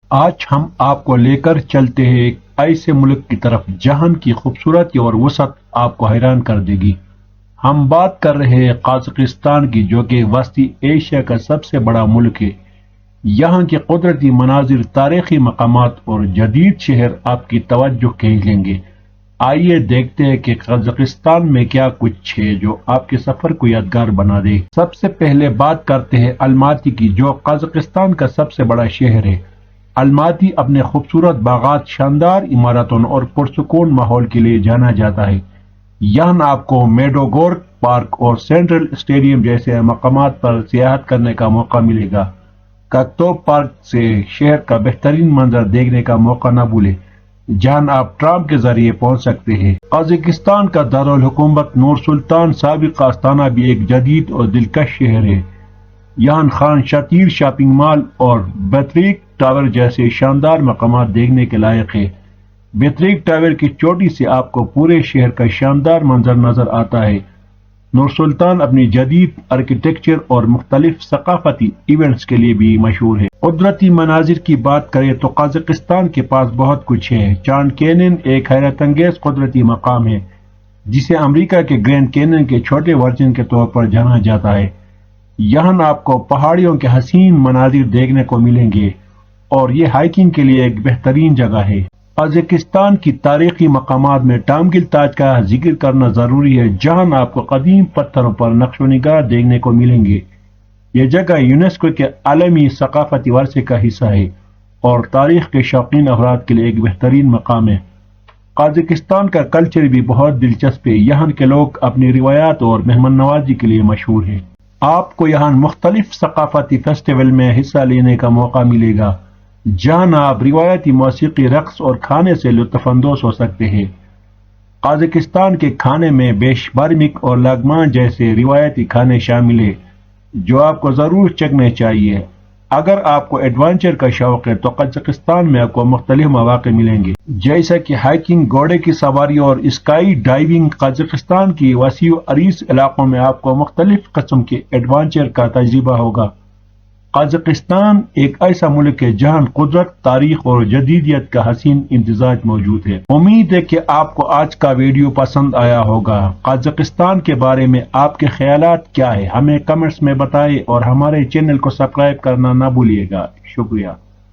آج ہم آپ کو لے کر چلتے ہیں ایک ایسے ملک کی طرف جہاں کی خوبصورتی اور وسعت آپ کو حیران کر دے گی۔ ہم بات کر رہے ہیں قازقستان کی، جو کہ وسطی ایشیا کا سب سے بڑا ملک ہے۔ یہاں کے قدرتی مناظر، تاریخی مقامات اور جدید شہر آپ کی توجہ کھینچ لیں گے۔ آئیے دیکھتے ہیں کہ قازقستان میں کیا کچھ ہے جو آپ کے سفر کو یادگار بنا دے۔ سب سے پہلے بات کرتے ہیں الماتی کی، جو قازقستان کا سب سے بڑا شہر ہے۔ الماتی اپنے خوبصورت باغات، شاندار عمارتوں اور پرسکون ماحول کے لیے جانا جاتا ہے۔ یہاں آپ کو میڈوگورک پارک اور سینٹرل اسٹیڈیم جیسے مقامات پر سیاحت کرنے کا موقع ملے گا۔ کاکتوب پارک سے شہر کا بہترین منظر دیکھنے کا موقع نہ بھولیں، جہاں آپ ٹرام کے ذریعے پہنچ سکتے ہیں۔ قازقستان کا دارالحکومت نور سلطان سابق آستانہ بھی ایک جدید اور دلکش شہر ہے۔ یہاں خان شتیر شاپنگ مال اور بیتریک ٹاور جیسے شاندار مقامات دیکھنے کے لائق ہے۔ بیتریک ٹاور کی چوٹی سے آپ کو پورے شہر کا شاندار منظر نظر آتا ہے۔ نور سلطان اپنی جدید آرکیٹیکچر اور مختلف ثقافتی ایونٹس کے لیے بھی مشہور ہے۔ قدرتی مناظر کی بات کریں تو قازقستان کے پاس بہت کچھ ہے۔ چاند کینن ایک حیرت انگیز قدرتی مقام ہے، جسے امریکہ کے گرینڈ کینن کے چھوٹے ورژن کے طور پر جانا جاتا ہے۔ یہاں آپ کو پہاڑیوں کے حسین مناظر دیکھنے کو ملیں گے اور یہ ہائیکنگ کے لیے ایک بہترین جگہ ہے۔ قازقستان کی تاریخی مقامات میں ٹامگل تاج کا ذکر کرنا ضروری ہے، جہاں آپ کو قدیم پتھروں پر نقش و نگار دیکھنے کو ملیں گے۔ یہ جگہ یونیسکو کے عالمی ثقافتی ورثے کا حصہ ہے اور تاریخ کے شوقین افراد کے لیے ایک بہترین مقام ہے۔ قازقستان کا کلچر بھی بہت دلچسپ ہے۔ یہاں کے لوگ اپنی روایات اور مہمان نوازی کے لیے مشہور ہیں۔ آپ کو یہاں مختلف ثقافتی فیسٹیول میں حصہ لینے کا موقع ملے گا، جہاں آپ روایتی موسیقی، رقص اور کھانے سے لطف اندوز ہو سکتے ہیں۔ قازقستان کے کھانے میں بیش بارمک اور لاگمان جیسے روایتی کھانے شامل ہیں، جو آپ کو ضرور چکھنے چاہیے۔ اگر آپ کو ایڈونچر کا شوق ہے تو قازقستان میں آپ کو مختلف مواقع ملیں گے، جیسا کہ ہائیکنگ، گھوڑے کی سواری اور اسکائی ڈائیونگ۔ قازقستان کی وسیع و عریض علاقوں میں آپ کو مختلف قسم کے ایڈونچر کا تجربہ ہوگا۔ قازقستان ایک ایسا ملک ہے جہاں قدرت، تاریخ اور جدیدیت کا حسین امتزاج موجود ہے۔ امید ہے کہ آپ کو آج کا ویڈیو پسند آیا ہوگا۔ قازقستان کے بارے میں آپ کے خیالات کیا ہیں؟ ہمیں کمنٹس میں بتائیں اور ہمارے چینل کو سبسکرائب کرنا نہ بھولیے گا۔ شکریہ۔